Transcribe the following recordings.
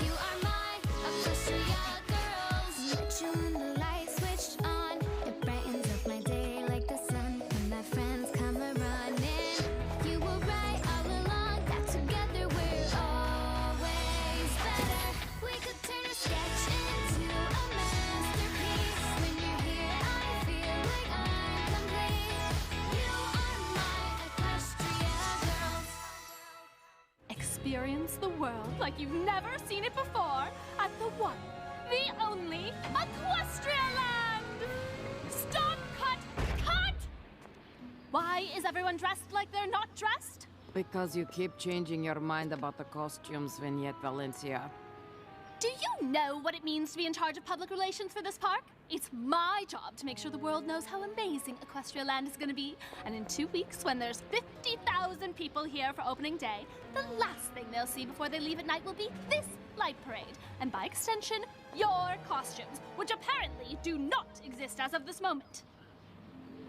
You are my Equestria girls. Met you when the light switched on. It brightens up my day like the sun when my friends come a-running. You were right all along, that together we're always better. We could turn a sketch into a masterpiece. When you're here, I feel like I'm complete. You are my Equestria girls. Experience the world like you've never seen it before at the one, the only Equestria Land! Stop! Cut! Cut! Why is everyone dressed like they're not dressed? Because you keep changing your mind about the costumes, Vignette Valencia. Do you know what it means to be in charge of public relations for this park? It's my job to make sure the world knows how amazing Equestria Land is going to be. And in 2 weeks, when there's 50,000 people here for opening day, the last thing they'll see before they leave at night will be this light parade. And by extension, your costumes, which apparently do not exist as of this moment.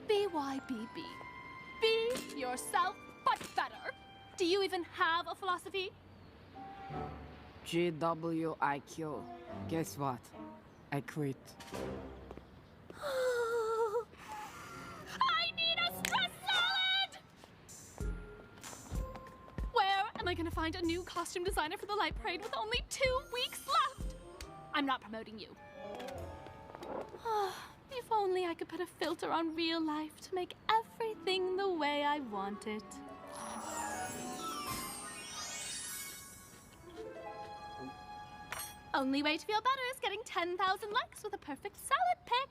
BYBB. Be yourself, but better. Do you even have a philosophy? GWIQ. Guess what? I quit. I need a stress salad! Where am I gonna find a new costume designer for the light parade with only 2 weeks left? I'm not promoting you. If only I could put a filter on real life to make everything the way I want it. Only way to feel better is getting 10,000 likes with a perfect salad pick.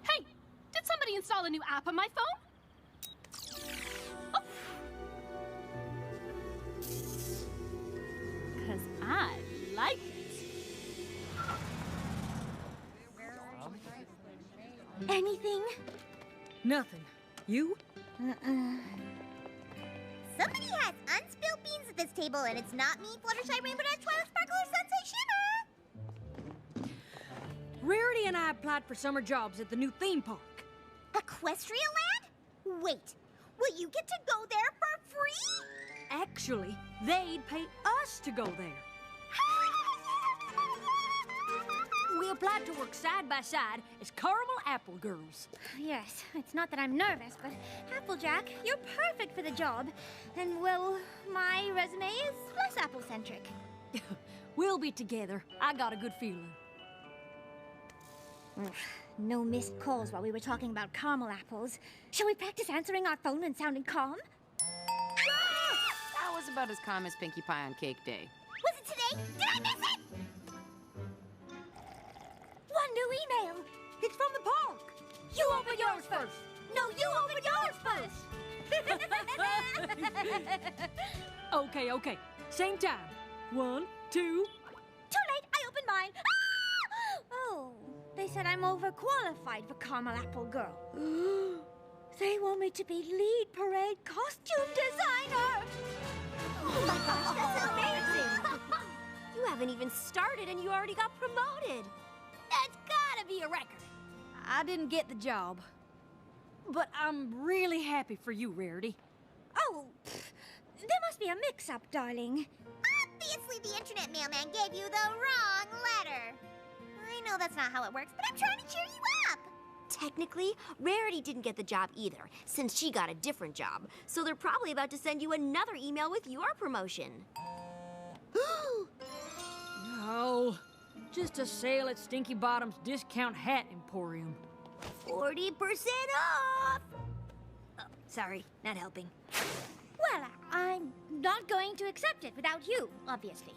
Hey, did somebody install a new app on my phone? Oh. 'Cause I like it. Anything? Nothing. You? Somebody has unspilled beans at this table, and it's not me, Fluttershy, Rainbow Dash, Twilight Sparkle, or Sunset Shimmer! Rarity and I applied for summer jobs at the new theme park. Equestria Land? Wait, will you get to go there for free? Actually, they'd pay us to go there. We applied to work side by side as caramel apple girls. Yes, it's not that I'm nervous, but Applejack, you're perfect for the job. And, well, my resume is less apple-centric. We'll be together. I got a good feeling. No missed calls while we were talking about caramel apples. Shall we practice answering our phone and sounding calm? That was about as calm as Pinkie Pie on Cake Day. Was it today? Did I miss it? One new email. It's from the park. You open yours first. No, you open yours first. Okay. Same time. 1, 2. Too late. I opened mine. Ah! Oh, they said I'm overqualified for Caramel Apple Girl. They want me to be lead parade costume designer. Oh my gosh, that's amazing! You haven't even started and you already got promoted. That's gotta be a record. I didn't get the job. But I'm really happy for you, Rarity. Oh, there must be a mix-up, darling. Obviously, the internet mailman gave you the wrong letter. I know that's not how it works, but I'm trying to cheer you up. Technically, Rarity didn't get the job either, since she got a different job. So they're probably about to send you another email with your promotion. No, just a sale at Stinky Bottom's Discount Hat Emporium. 40% off! Oh, sorry, not helping. Well, I'm not going to accept it without you, obviously.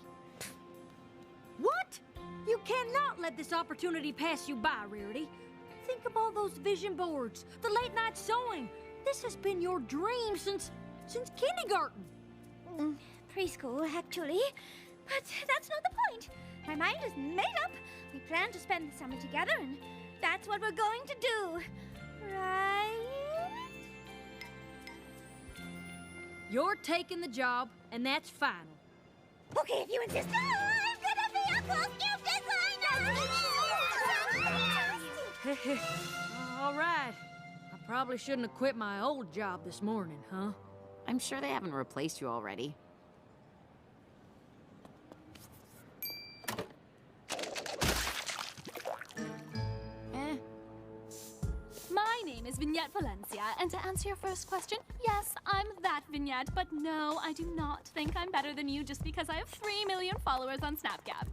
What? You cannot let this opportunity pass you by, Rarity. Think of all those vision boards, the late night sewing. This has been your dream since kindergarten. Preschool, actually. But that's not the point. My mind is made up. We plan to spend the summer together, and that's what we're going to do. Right? You're taking the job, and that's final. Okay, if you insist. I'm gonna be a costume Probably shouldn't have quit my old job this morning, huh? I'm sure they haven't replaced you already. My name is Vignette Valencia, and to answer your first question, yes, I'm that Vignette, but no, I do not think I'm better than you just because I have 3 million followers on Snapchat.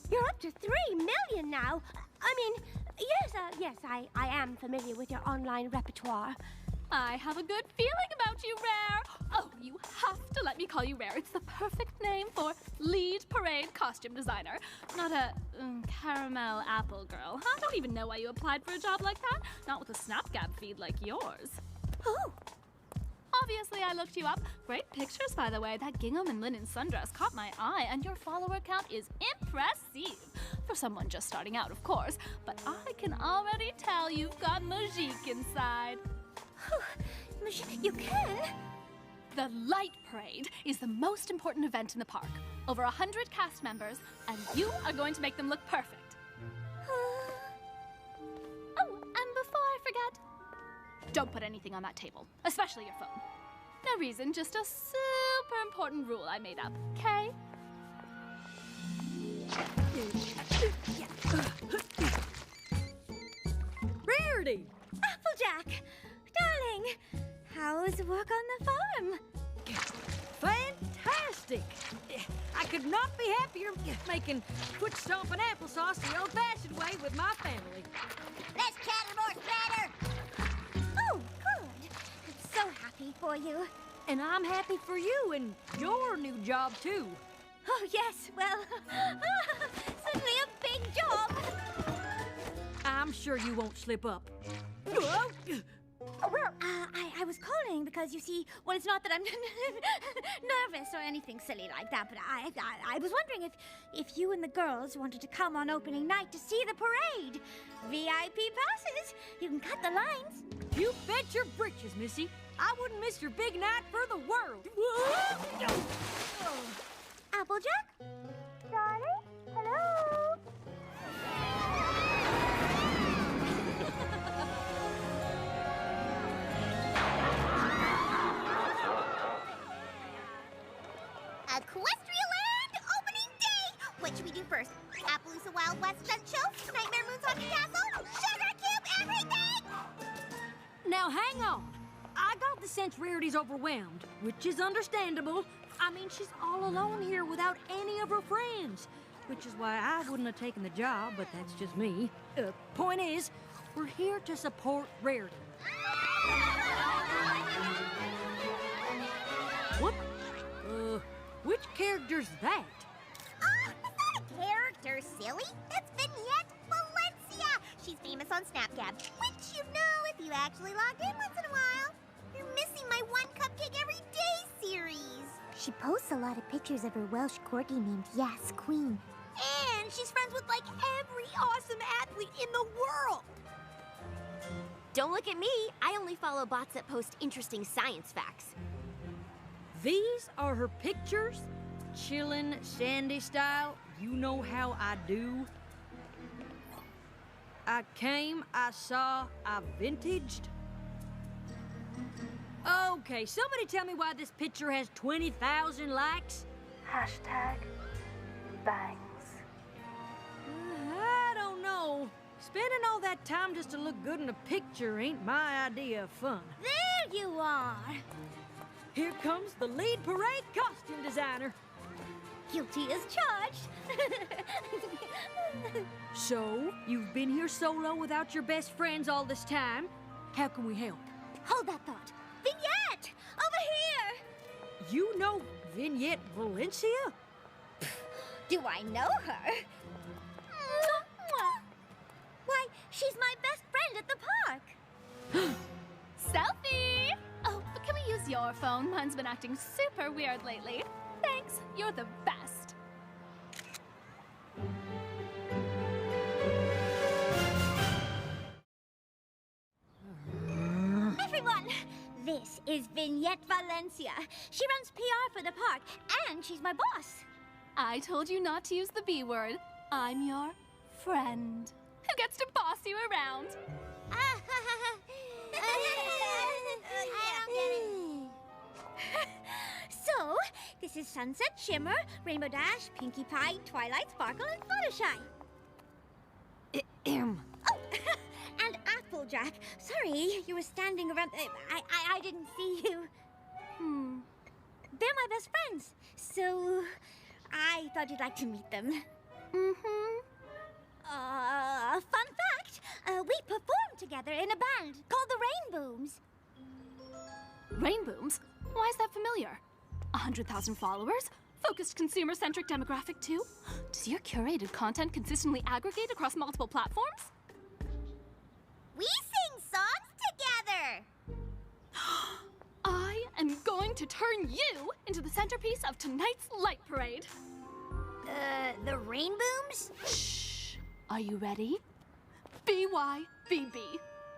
You're up to 3 million now. I mean, yes, I am familiar with your online repertoire. I have a good feeling about you, Rare. Oh, you have to let me call you Rare. It's the perfect name for lead parade costume designer, not a caramel apple girl. I don't even know why you applied for a job like that. Not with a Snapgab feed like yours. Oh, Obviously, I looked you up. Great pictures, by the way. That gingham and linen sundress caught my eye, and your follower count is impressive. For someone just starting out, of course. But I can already tell you've got magique inside. you can? The Light Parade is the most important event in the park. Over 100 cast members, and you are going to make them look perfect. Oh, and before I forget, don't put anything on that table, especially your phone. No reason, just a super important rule I made up, okay? Rarity! Applejack! Darling! How's work on the farm? Fantastic! I could not be happier making foot-stomping applesauce the old-fashioned way with my family. Less chatter, more splatter! Oh, good. I'm so happy for you. And I'm happy for you and your new job, too. Oh, yes, well, suddenly a big job. I'm sure you won't slip up. Well, I was calling because, you see, well, it's not that I'm nervous or anything silly like that, but I was wondering if you and the girls wanted to come on opening night to see the parade. VIP passes. You can cut the lines. You bet your britches, Missy. I wouldn't miss your big night for the world. Applejack? Darling? Hello? Equestria Land opening day! What should we do first? Appaloosa Wild West Stunt Show? Nightmare Moon's Haunted Castle? Sugar Cube, everything! Now, hang on. I got the sense Rarity's overwhelmed, which is understandable. I mean, she's all alone here without any of her friends, which is why I wouldn't have taken the job, but that's just me. Point is, we're here to support Rarity. What? Which character's that? Oh, that's not a character, silly. That's Vignette Valencia. She's famous on Snapchat, which you know if you actually logged in once in a while. You're missing my One Cupcake Every Day series. She posts a lot of pictures of her Welsh corgi named Yas Queen. And she's friends with like every awesome athlete in the world. Don't look at me. I only follow bots that post interesting science facts. These are her pictures? Chillin', Sandy style, you know how I do. I came, I saw, I vintaged. Okay, somebody tell me why this picture has 20,000 likes? Hashtag bangs. I don't know. Spending all that time just to look good in a picture ain't my idea of fun. There you are. Here comes the lead parade costume designer. Guilty as charged. So, you've been here solo without your best friends all this time. How can we help? Hold that thought. Vignette! Over here! You know Vignette Valencia? Do I know her? Why, she's my best friend at the park. Selfie! Oh, but can we use your phone? Mine's been acting super weird lately. Thanks, you're the best. Everyone, this is Vignette Valencia. She runs PR for the park, and she's my boss. I told you not to use the B word. I'm your friend. Who gets to boss you around? don't get it. So, this is Sunset Shimmer, Rainbow Dash, Pinkie Pie, Twilight Sparkle, and Fluttershy. Oh, and Applejack. Sorry, you were standing around. I didn't see you. They're my best friends, so I thought you'd like to meet them. Fun fact, we performed together in a band called the Rainbooms. Rainbooms? Why is that familiar? 100,000 followers? Focused consumer-centric demographic too? Does your curated content consistently aggregate across multiple platforms? We sing songs together. I am going to turn you into the centerpiece of tonight's light parade. The Rainbooms? Shh. Are you ready? BYBB.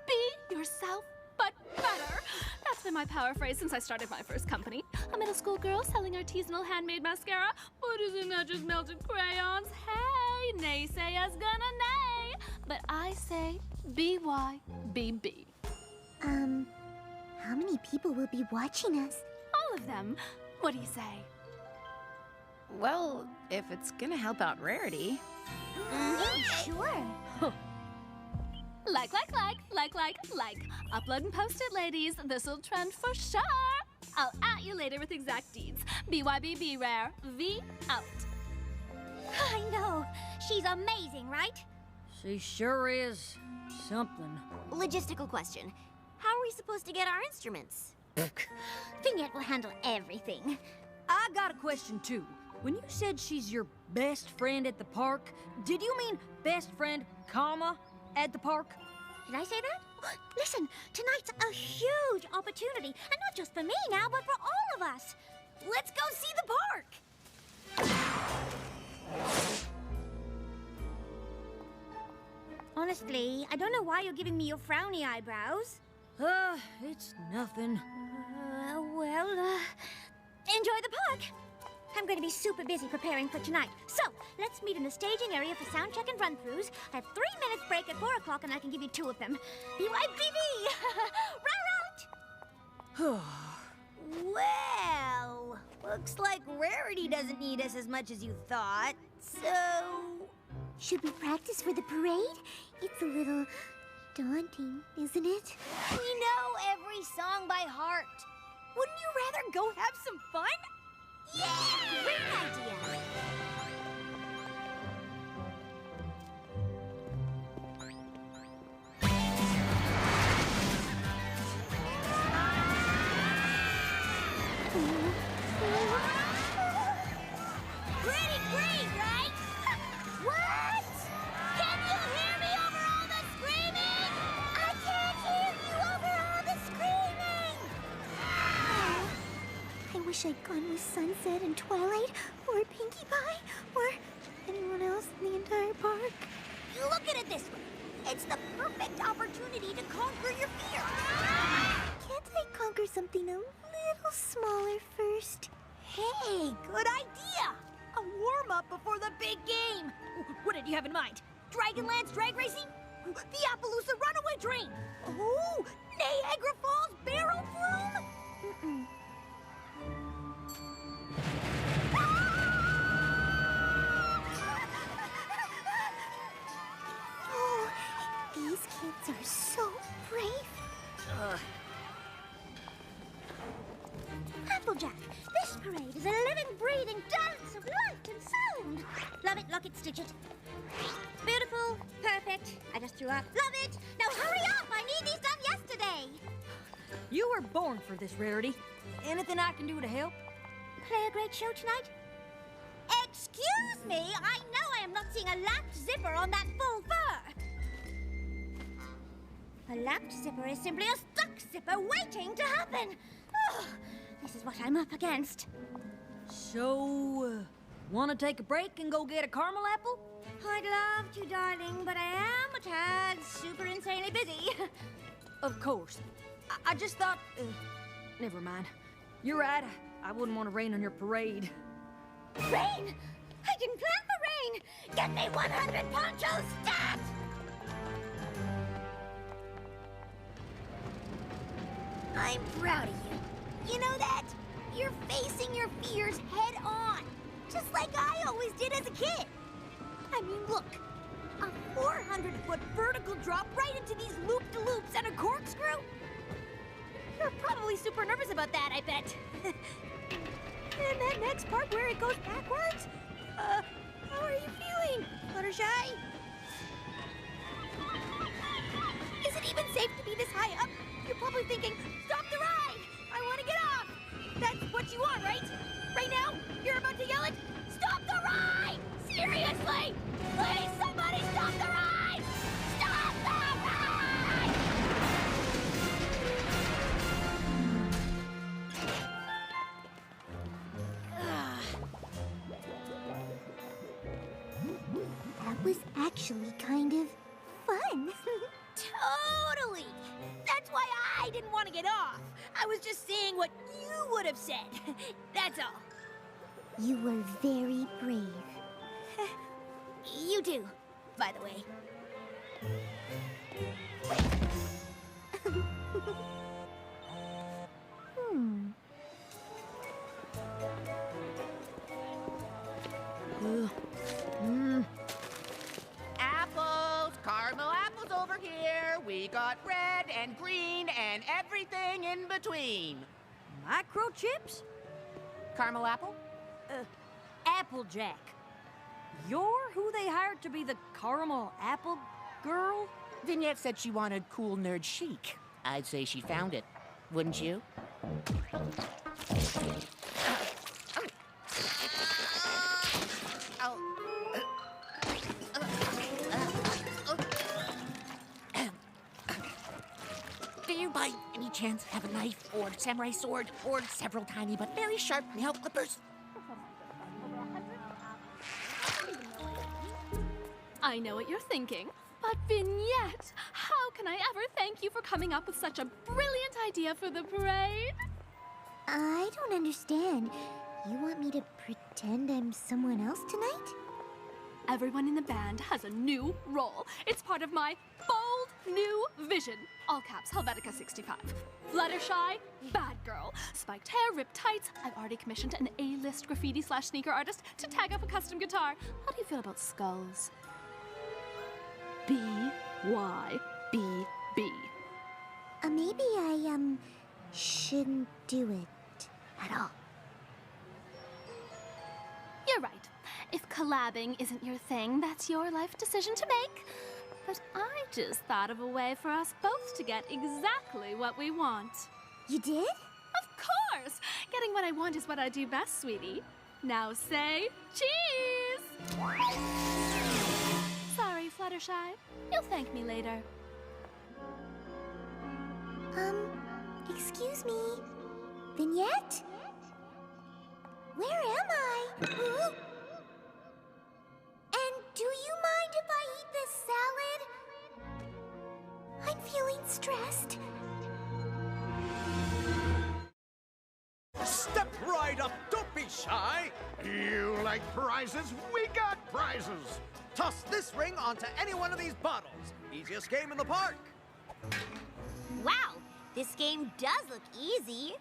Be yourself, but better. That's been my power phrase since I started my first company. A middle school girl selling artisanal handmade mascara. But isn't that just melted crayons? Hey, naysayers gonna nay. But I say BYBB. How many people will be watching us? All of them. What do you say? Well, if it's gonna help out Rarity. Sure. Like. Upload and post it, ladies. This'll trend for sure. I'll at you later with exact deeds. BYBB Rare. V out. I know. She's amazing, right? She sure is something. Logistical question. How are we supposed to get our instruments? Vignette will handle everything. I got a question, too. When you said she's your best friend at the park, did you mean best friend, comma, at the park? Did I say that? Listen, tonight's a huge opportunity. And not just for me now, but for all of us. Let's go see the park. Honestly, I don't know why you're giving me your frowny eyebrows. It's nothing. Enjoy the park. I'm going to be super busy preparing for tonight. So, let's meet in the staging area for sound check and run-throughs. I have 3 minutes break at 4 o'clock, and I can give you 2 of them. BYBB! Row out! Well, looks like Rarity doesn't need us as much as you thought, so... Should we practice for the parade? It's a little daunting, isn't it? We know every song by heart. Wouldn't you rather go have some fun? Yeah! Great idea! Pretty great, right? What? Can you hear me over all the screaming? I can't hear you over all the screaming! I wish I'd gone with Sunset and Twilight, or Pinkie Pie, or anyone else in the entire park. You look at it this way. It's the perfect opportunity to conquer your fear. Can't I conquer something a little smaller first? Hey, good idea! A warm-up before the big game! What did you have in mind? Dragonlance drag racing? The Appaloosa runaway train? Oh, Niagara Falls barrel flume? Oh, these kids are so brave. Applejack, this parade is a living, breathing dance of light and sound. Love it, lock it, stitch it. Beautiful, perfect. I just threw up. Love it. Now hurry up, I need these done yesterday. You were born for this, Rarity. Anything I can do to help? Play a great show tonight? Excuse me, I know I am not seeing a lapped zipper on that full fur. A lapped zipper is simply a stuck zipper waiting to happen. Oh, this is what I'm up against. So, wanna take a break and go get a caramel apple? I'd love to, darling, but I am a tad super insanely busy. Of course. I just thought... never mind. You're right. I wouldn't want to rain on your parade. Rain! I didn't plan for rain! Get me 100 ponchos, stat! I'm proud of you. You know that? You're facing your fears head on, just like I always did as a kid. I mean, look, a 400-foot vertical drop right into these loop-de-loops and a corkscrew? You're probably super nervous about that, I bet. And that next part where it goes backwards? How are you feeling, Fluttershy? Is it even safe to be this high up? You're probably thinking, stop the ride! I want to get off! That's what you want, right? Right now, you're about to yell it, stop the ride! Seriously! Please, somebody stop the ride! Stop the ride! That was actually kind of fun. Totally! That's why I didn't want to get off. I was just saying what you would have said. That's all. You were very brave. You too, by the way. Apples, caramel apples over here. We got red and green and everything in between. Microchips? Caramel apple? Applejack. You're who they hired to be the caramel apple girl? Vignette said she wanted cool nerd chic. I'd say she found it. Wouldn't you? Do you by any chance have a knife or samurai sword or several tiny but very sharp nail clippers? I know what you're thinking, but Vignette, how can I ever thank you for coming up with such a brilliant idea for the parade? I don't understand. You want me to pretend I'm someone else tonight? Everyone in the band has a new role. It's part of my bold new vision. All caps, Helvetica 65. Fluttershy, bad girl. Spiked hair, ripped tights. I've already commissioned an A-list graffiti/sneaker artist to tag up a custom guitar. How do you feel about skulls? B-Y-B-B. Maybe I, shouldn't do it at all. You're right. If collabing isn't your thing, that's your life decision to make. But I just thought of a way for us both to get exactly what we want. You did? Of course! Getting what I want is what I do best, sweetie. Now say cheese! Sorry, Fluttershy. You'll thank me later. Excuse me. Vignette? Where am I? Huh? And do you mind if I eat this salad? I'm feeling stressed. Step right up, don't be shy. You like prizes? We got prizes. Toss this ring onto any one of these bottles. Easiest game in the park. Wow, this game does look easy.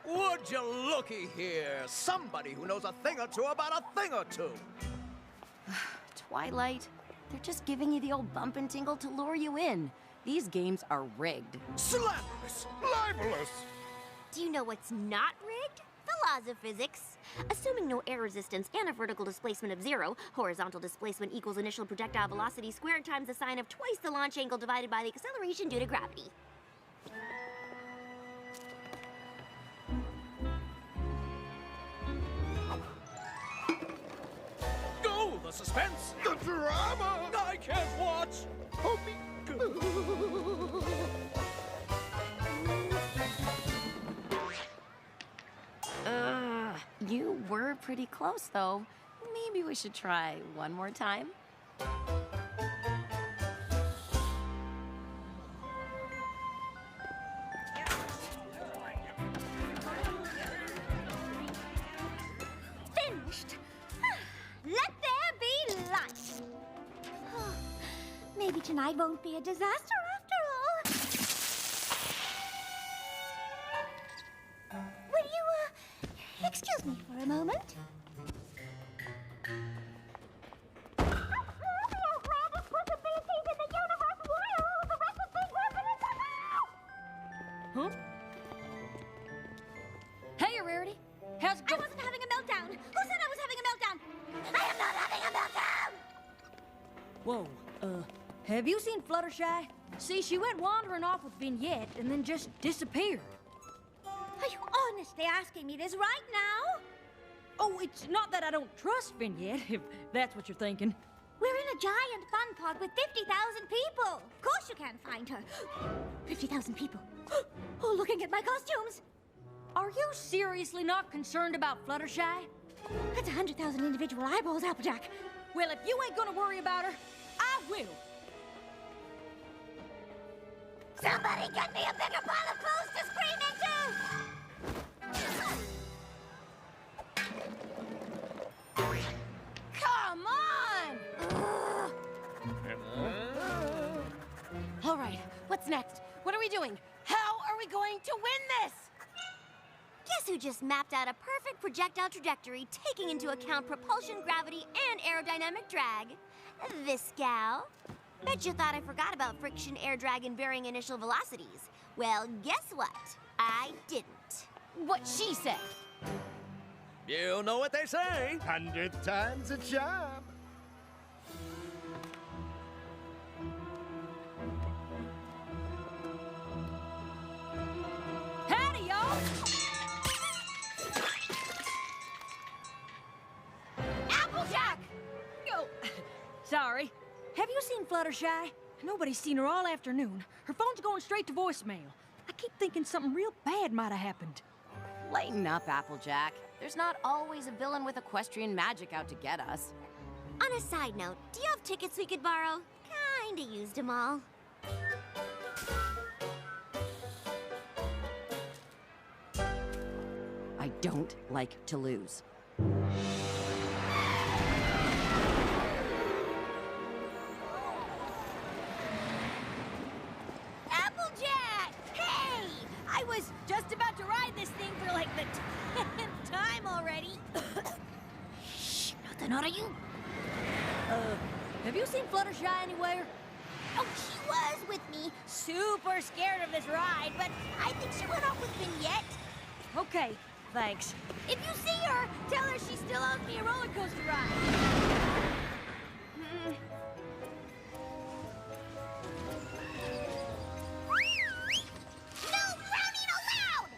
Would you looky here? Somebody who knows a thing or two about a thing or two. Twilight, they're just giving you the old bump and tingle to lure you in. These games are rigged. Slanderous, libelous. Do you know what's not rigged? The laws of physics. Assuming no air resistance and a vertical displacement of 0, horizontal displacement equals initial projectile velocity squared times the sine of twice the launch angle divided by the acceleration due to gravity. Oh, the suspense, the drama. I can't watch. Oh, me. You were pretty close, though. Maybe we should try one more time. Finished. Let there be light. Maybe tonight won't be a disaster after all. Excuse me for a moment. Huh? Hey, Rarity. How's it I going? wasn't having a meltdown. Who said I was having a meltdown? I am not having a meltdown! Whoa, have you seen Fluttershy? See, she went wandering off with Vignette and then just disappeared. Are you honestly asking me this right now? Oh, it's not that I don't trust Vignette, if that's what you're thinking. We're in a giant fun park with 50,000 people. Of course you can't find her. 50,000 people. Oh, looking at my costumes. Are you seriously not concerned about Fluttershy? That's 100,000 individual eyeballs, Applejack. Well, if you ain't gonna worry about her, I will. Somebody get me a bigger pile of clothes to scream into! Come on! All right, what's next? What are we doing? How are we going to win this? Guess who just mapped out a perfect projectile trajectory, taking into account propulsion, gravity, and aerodynamic drag? This gal. Bet you thought I forgot about friction, air drag, and varying initial velocities. Well, guess what? I didn't. What she said. You know what they say. 100 times a charm. Howdy, y'all! Applejack! Oh, sorry. Have you seen Fluttershy? Nobody's seen her all afternoon. Her phone's going straight to voicemail. I keep thinking something real bad might have happened. Lighten up, Applejack. There's not always a villain with equestrian magic out to get us. On a side note, do you have tickets we could borrow? Kinda used them all. I don't like to lose. Applejack! Hey! I was just about to ride this thing for like the 10th time already. Shh, nothing out of you. Have you seen Fluttershy anywhere? Oh, she was with me. Super scared of this ride, but I think she went off with Vignette. Okay, thanks. If you see her, tell her she still owes me a roller coaster ride. No frowning allowed!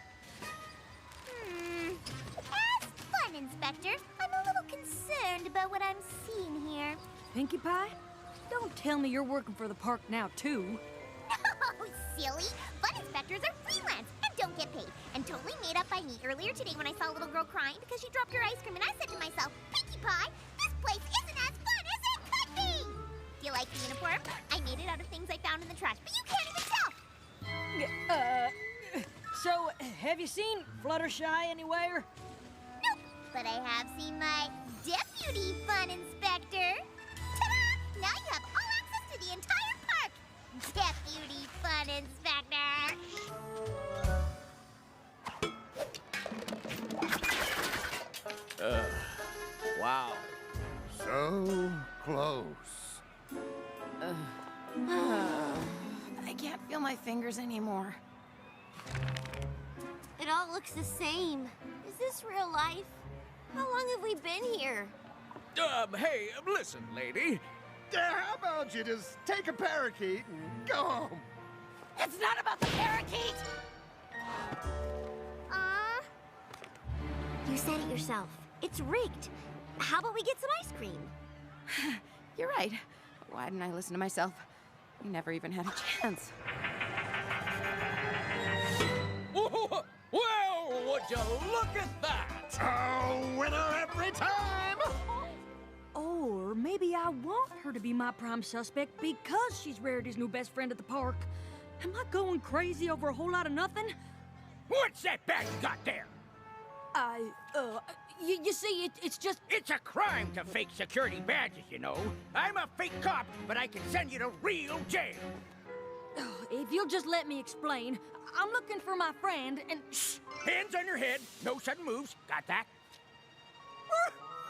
As fun inspector, I'm a little concerned about what I'm seeing here. Pinkie Pie? Don't tell me you're working for the park now, too. Oh, silly. Fun inspectors are freelance and don't get paid. And totally made up by me earlier today when I saw a little girl crying because she dropped her ice cream and I said to myself, Pinkie Pie, this place isn't as fun as it could be! Do you like the uniform? I made it out of things I found in the trash, but you can't even tell! So, have you seen Fluttershy anywhere? Nope, but I have seen my deputy fun inspector. Ta-da! Now you have all access to the entire park! Deputy fun inspector! Wow. So close. I can't feel my fingers anymore. It all looks the same. Is this real life? How long have we been here? Hey, listen, lady. How about you just take a parakeet and go home? It's not about the parakeet! You said it yourself. It's rigged. How about we get some ice cream? You're right. Why didn't I listen to myself? We never even had a chance. Well, would you look at that? Oh, winner every time! Or maybe I want her to be my prime suspect because she's Rarity's new best friend at the park. Am I going crazy over a whole lot of nothing? What's that bag you got there? You see, it's just... It's a crime to fake security badges, you know. I'm a fake cop, but I can send you to real jail. If you'll just let me explain, I'm looking for my friend and... Shh! Hands on your head, no sudden moves. Got that?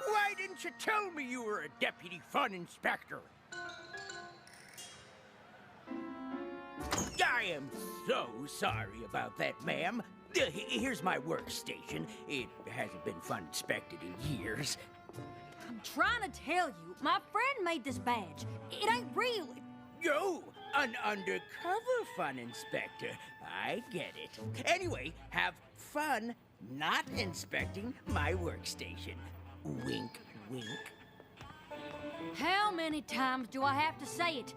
Why didn't you tell me you were a deputy fun inspector? I am so sorry about that, ma'am. Here's my workstation. It hasn't been fun inspected in years. I'm trying to tell you, my friend made this badge. It ain't real. Yo, an undercover fun inspector. I get it. Anyway, have fun not inspecting my workstation. Wink, wink. How many times do I have to say it?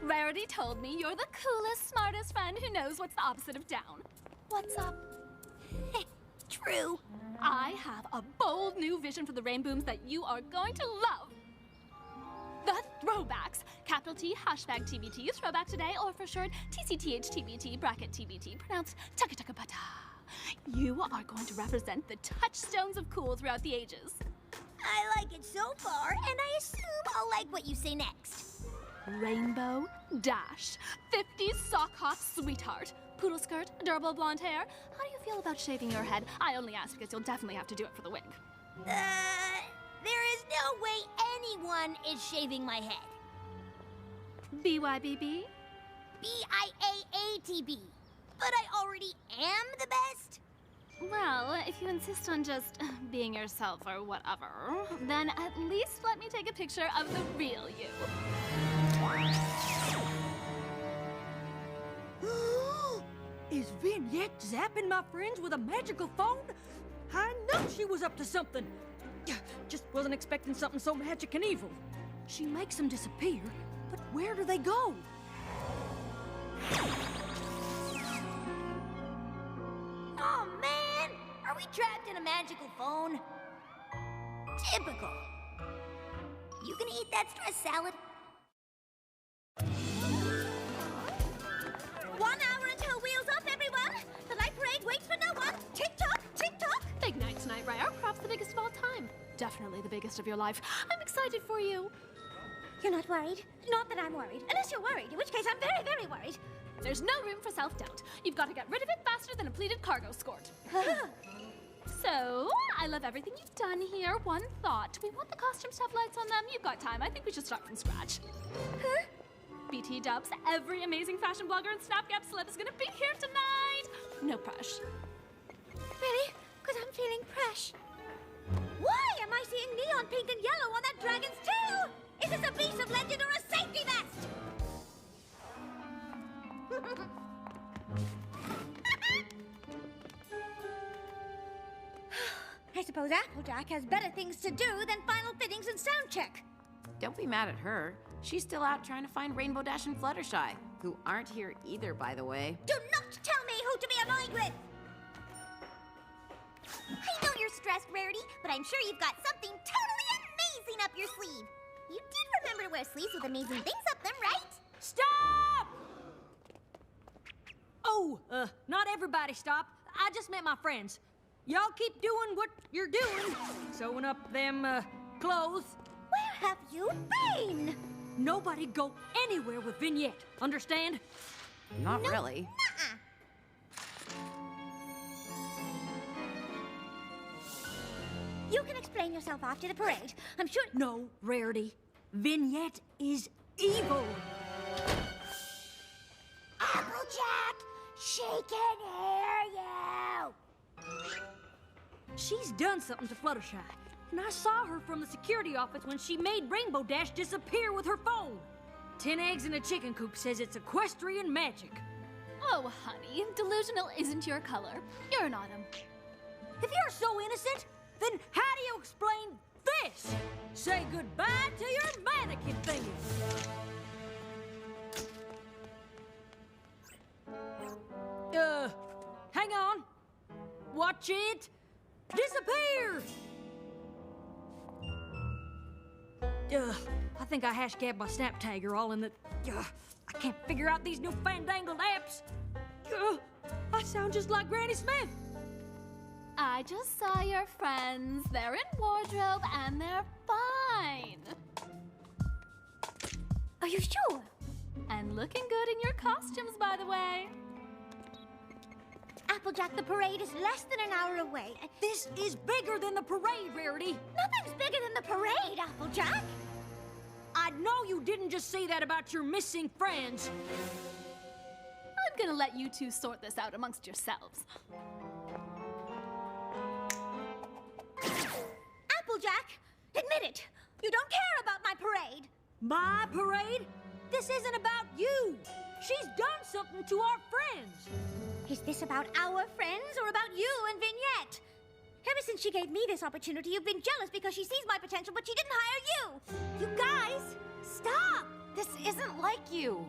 Rarity told me you're the coolest, smartest friend who knows what's the opposite of down. What's up? True. I have a bold new vision for the Rainbooms that you are going to love. The Throwbacks. Capital T, hashtag TBT, throwback today, or for short, TCTHTBT, bracket TBT, pronounced taka-taka-pata. You are going to represent the touchstones of cool throughout the ages. I like it so far, and I assume I'll like what you say next. Rainbow Dash, 50s sock hop sweetheart, poodle skirt, adorable blonde hair. How do you feel about shaving your head? I only ask because you'll definitely have to do it for the wig. There is no way anyone is shaving my head. BYBB? BIAATB. But I already am the best. Well, if you insist on just being yourself or whatever, then at least let me take a picture of the real you. Is Vignette zapping my friends with a magical phone? I knew she was up to something. Just wasn't expecting something so magic and evil. She makes them disappear, but where do they go? Oh, man! Are we trapped in a magical phone? Typical. You gonna eat that stress salad? 1 hour until wheels up, everyone! The light parade waits for no one! Tick-tock, tick-tock! Big night tonight, Rare. Perhaps the biggest of all time. Definitely the biggest of your life. I'm excited for you. You're not worried? Not that I'm worried. Unless you're worried, in which case I'm very, very worried. There's no room for self-doubt. You've got to get rid of it faster than a pleated cargo skirt. So, I love everything you've done here. One thought. Do we want the costumes to have lights on them? You've got time. I think we should start from scratch. Huh? BT dubs, every amazing fashion blogger and Snapgap celeb is gonna be here tonight. No pressure. Really? Because I'm feeling fresh. Why am I seeing neon pink and yellow on that dragon's tail? Is this a beast of legend or a safety vest? I suppose Applejack has better things to do than final fittings and sound check. Don't be mad at her. She's still out trying to find Rainbow Dash and Fluttershy, who aren't here either, by the way. Do not tell me who to be aligned with! I know you're stressed, Rarity, but I'm sure you've got something totally amazing up your sleeve. You did remember to wear sleeves with amazing things up them, right? Stop! Oh, not everybody stop. I just met my friends. Y'all keep doing what you're doing. Sewing up them, clothes. Where have you been? Nobody go anywhere with Vignette, understand? Not really. You can explain yourself after the parade. I'm sure... No, Rarity. Vignette is evil. Applejack, she can hear you! She's done something to Fluttershy, and I saw her from the security office when she made Rainbow Dash disappear with her phone. 10 eggs in a chicken coop says it's equestrian magic. Oh, honey, delusional isn't your color. You're an autumn. If you're so innocent, then how do you explain this? Say goodbye to your mannequin thingy. Hang on. Watch it disappear. I think I hash-gabbed my snap tagger all in the... I can't figure out these new fandangled apps. I sound just like Granny Smith. I just saw your friends. They're in wardrobe and they're fine. A Are you sure? And looking good in your costumes, by the way. Applejack, the parade is less than an hour away. This is bigger than the parade, Rarity. Nothing's bigger than the parade, Applejack. I know you didn't just say that about your missing friends. I'm gonna let you two sort this out amongst yourselves. Applejack, admit it. You don't care about my parade. My parade? This isn't about you. She's done something to our friends. Is this about our friends or about you and Vignette? Ever since she gave me this opportunity, you've been jealous because she sees my potential, but she didn't hire you. You guys, stop! This isn't like you.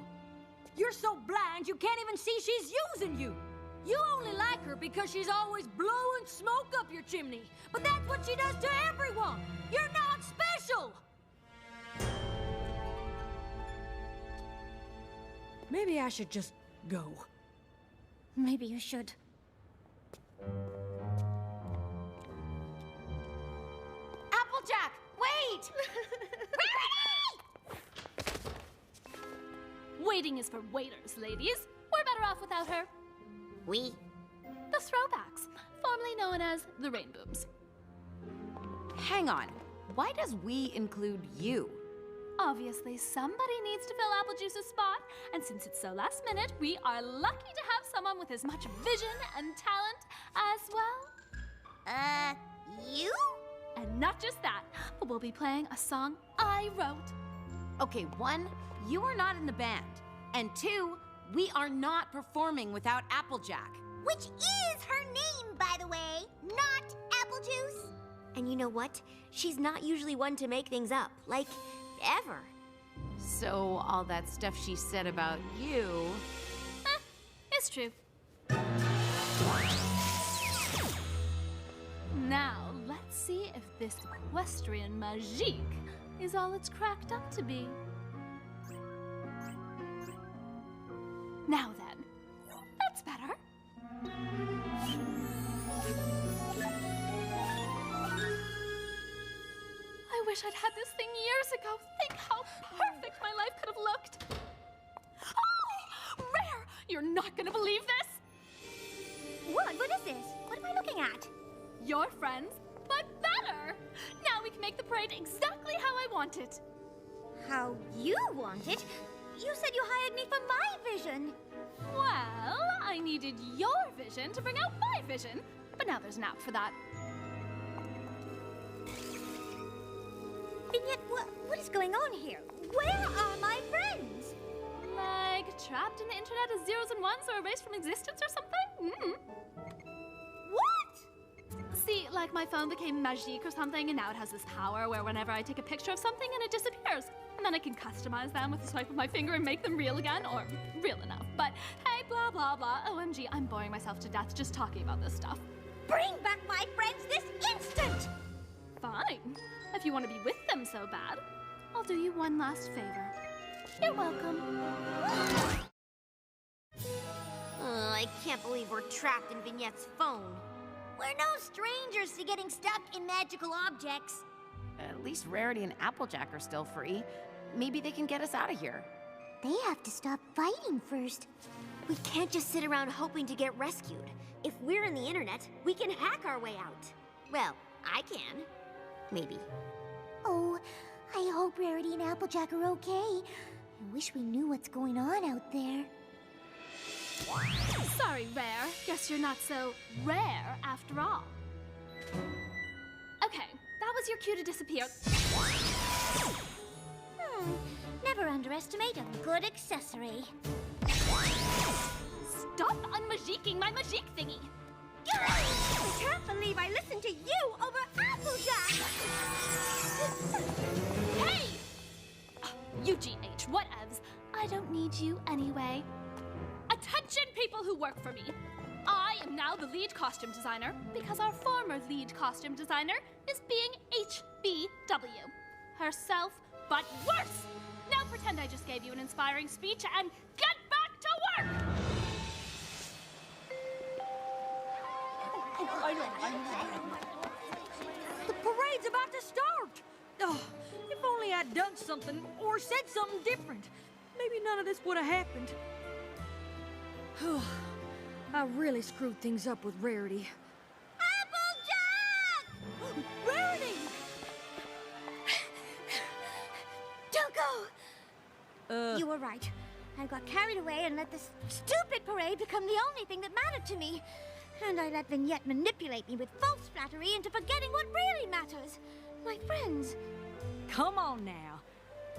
You're so blind you can't even see she's using you. You only like her because she's always blowing smoke up your chimney. But that's what she does to everyone. You're not special. Maybe I should just go. Maybe you should. Applejack, wait! Waiting is for waiters, ladies. We're better off without her. We? The Throwbacks, formerly known as the Rainbooms. Hang on. Why does we include you? Obviously, somebody needs to fill Applejuice's spot, and since it's so last minute, we are lucky to have someone with as much vision and talent as well. You? And not just that, but we'll be playing a song I wrote. Okay, 1, you are not in the band. And 2, we are not performing without Applejack. Which is her name, by the way, not Applejuice. And you know what? She's not usually one to make things up. Like, ever. So all that stuff she said about you... It's true. Now, let's see if this equestrian magique is all it's cracked up to be. Now then, that's better. I wish I'd had this thing years ago. Think how perfect my life could have looked. Oh, Rare! You're not gonna believe this! What? What is this? What am I looking at? Your friends, but better! Now we can make the parade exactly how I want it. How you want it? You said you hired me for my vision. Well, I needed your vision to bring out my vision, but now there's an app for that. Vignette, what is going on here? Where are my friends? Like trapped in the internet as zeros and ones or erased from existence or something? What? See, like my phone became magique or something, and now it has this power where whenever I take a picture of something and it disappears. And then I can customize them with a swipe of my finger and make them real again, or real enough. But hey, blah, blah, blah. OMG, I'm boring myself to death just talking about this stuff. Bring back my friends this instant! Fine. If you want to be with them so bad, I'll do you one last favor. You're welcome. I can't believe we're trapped in Vignette's phone. We're no strangers to getting stuck in magical objects. At least Rarity and Applejack are still free. Maybe they can get us out of here. They have to stop fighting first. We can't just sit around hoping to get rescued. If we're in the internet, we can hack our way out. Well, I can. Maybe. Oh, I hope Rarity and Applejack are okay. I wish we knew what's going on out there. Sorry, Rare. Guess you're not so rare after all. Okay, that was your cue to disappear. Never underestimate a good accessory. Stop unmagiquing my magique thingy! I can't believe I listened to you over Applejack! Hey! UGH, whatevs. I don't need you anyway. Attention, people who work for me. I am now the lead costume designer because our former lead costume designer is being HBW. Herself, but worse! Now pretend I just gave you an inspiring speech and get back to work! The parade's about to start! Oh, if only I'd done something or said something different. maybe none of this would have happened. I really screwed things up with Rarity. Applejack! Rarity! Don't go! You were right. I got carried away and let this stupid parade become the only thing that mattered to me. And I let Vignette manipulate me with false flattery into forgetting what really matters. My friends. Come on now.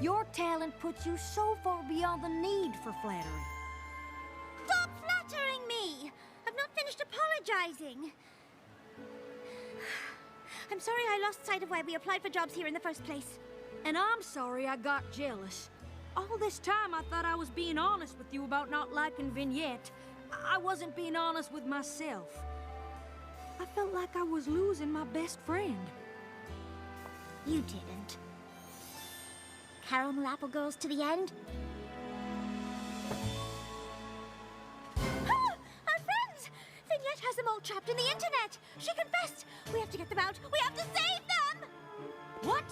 Your talent puts you so far beyond the need for flattery. Stop flattering me! I've not finished apologizing. I'm sorry I lost sight of why we applied for jobs here in the first place. And I'm sorry I got jealous. All this time I thought I was being honest with you about not liking Vignette. I wasn't being honest with myself. I felt like I was losing my best friend. You didn't. Caramel apple girls to the end? Ah! Our friends! Vignette has them all trapped in the internet! She confessed! We have to get them out! We have to save them! What?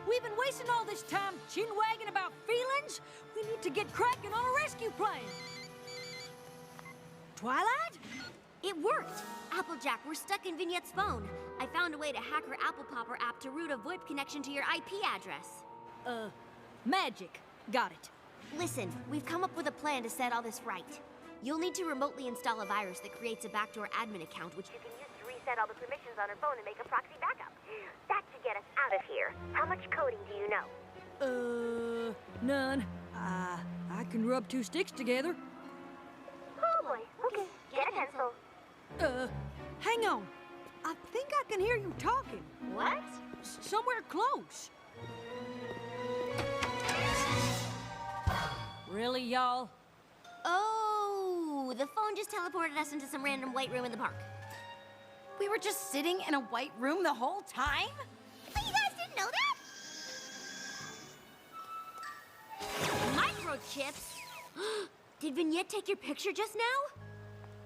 We've been wasting all this time chin-wagging about feelings? We need to get cracking on a rescue plan. Twilight? It worked! Applejack, we're stuck in Vignette's phone. I found a way to hack her Apple Popper app to route a VoIP connection to your IP address. Magic. Got it. Listen, we've come up with a plan to set all this right. You'll need to remotely install a virus that creates a backdoor admin account, which you can use to reset all the permissions on her phone and make a proxy backup. That should get us out of here. How much coding do you know? None. I can rub two sticks together. Oh boy, okay. Get a pencil. Hang on. I think I can hear you talking. What? Somewhere close. Really, y'all? Oh, the phone just teleported us into some random white room in the park. We were just sitting in a white room the whole time? But you guys didn't know that? Microchips? Did Vignette take your picture just now?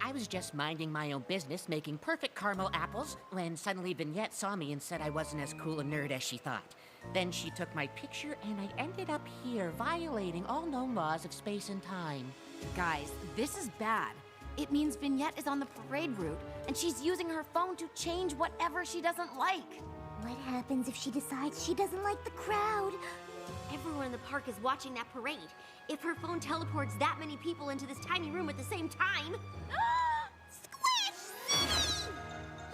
I was just minding my own business, making perfect caramel apples, when suddenly Vignette saw me and said I wasn't as cool a nerd as she thought. Then she took my picture, and I ended up here, violating all known laws of space and time. Guys, this is bad. It means Vignette is on the parade route, and she's using her phone to change whatever she doesn't like. What happens if she decides she doesn't like the crowd? Everyone in the park is watching that parade. If her phone teleports that many people into this tiny room at the same time... Squish!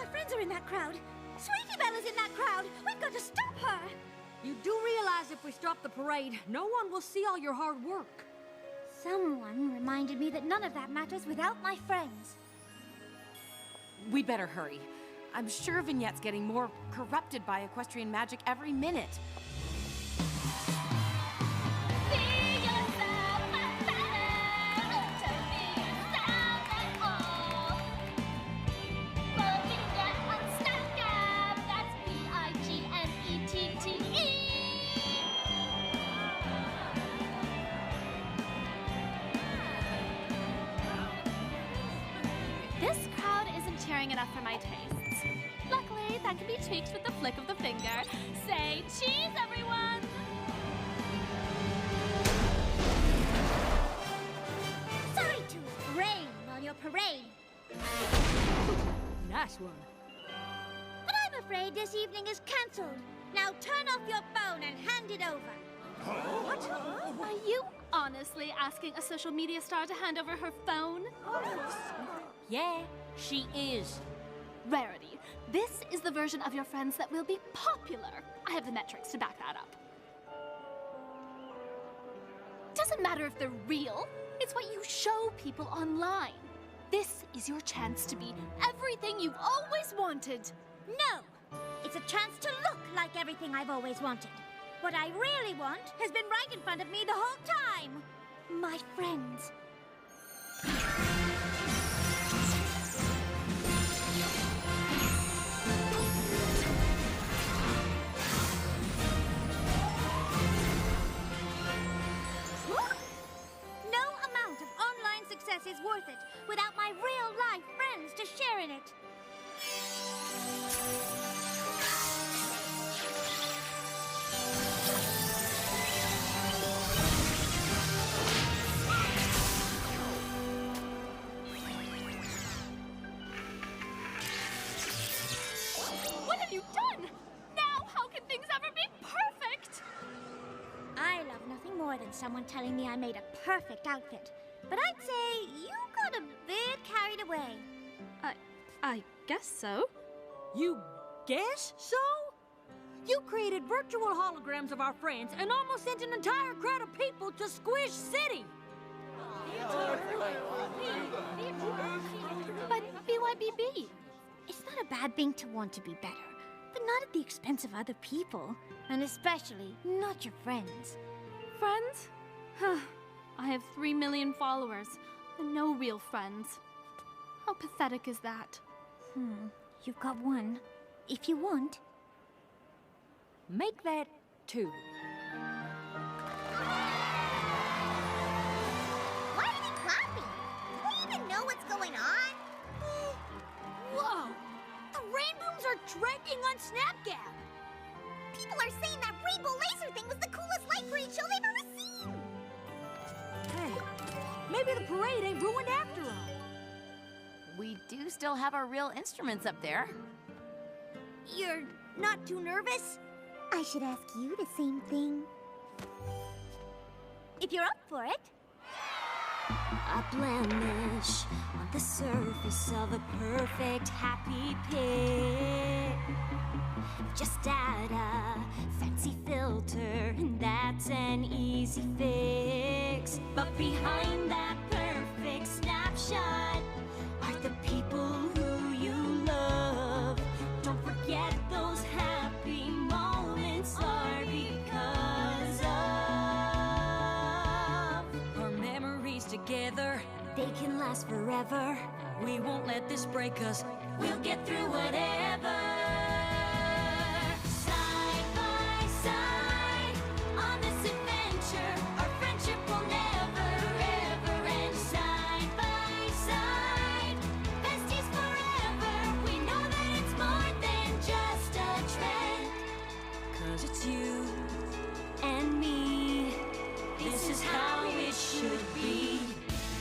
Our friends are in that crowd. Sweetie Belle is in that crowd. We've got to stop her. You do realize if we stop the parade, no one will see all your hard work. Someone reminded me that none of that matters without my friends. We'd better hurry. I'm sure Vignette's getting more corrupted by equestrian magic every minute. This crowd isn't cheering enough for my tastes. Luckily, that can be tweaked with the flick of the finger. Say cheese, everyone! Sorry to rain on your parade. Nice one. But I'm afraid this evening is cancelled. Now turn off your phone and hand it over. What? Are you honestly asking a social media star to hand over her phone? Yeah, she is. Rarity, this is the version of your friends that will be popular. I have the metrics to back that up. Doesn't matter if they're real. It's what you show people online. This is your chance to be everything you've always wanted. No! It's a chance to look like everything I've always wanted. What I really want has been right in front of me the whole time. My friends. No amount of online success is worth it without my real-life friends to share in it. someone telling me I made a perfect outfit. But I'd say you got a bit carried away. I guess so. You guess so? You created virtual holograms of our friends and almost sent an entire crowd of people to Squish City. But BYBB. It's not a bad thing to want to be better, but not at the expense of other people. And especially not your friends. Friends? I have 3 million followers and no real friends. How pathetic is that? You've got one. If you want. Make that 2. Why are they clapping? Do they even know what's going on? Whoa! The rainbows are trending on Snapchat! People are saying that rainbow laser thing was the coolest light parade show they've ever seen! Hey, maybe the parade ain't ruined after all. We do still have our real instruments up there. You're not too nervous? I should ask you the same thing. If you're up for it. A blemish on the surface of a perfect happy pic. Just add a fancy filter, and that's an easy fix. But behind that perfect snapshot are the people who you love. Don't forget those happy moments are because of Our memories together, they can last forever. we won't let this break us. We'll get through whatever. Side by side on this adventure, our friendship will never ever end. Side by side, besties forever. We know that it's more than just a trend. 'Cause it's you. And me, this is how it should be.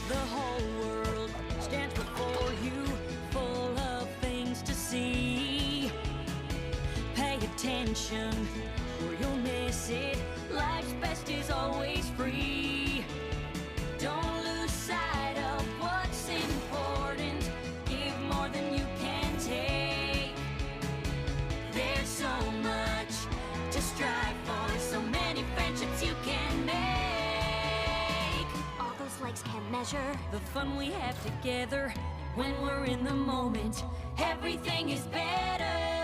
The whole world stands before you, full of things to see. Pay attention, or you'll miss it. Life's best is always free. Don't lose sight of what's important. Give more than you can take. There's so much to strive for, so many friendships you can make. All those likes can't measure The fun we have together when we're in the moment, everything is better.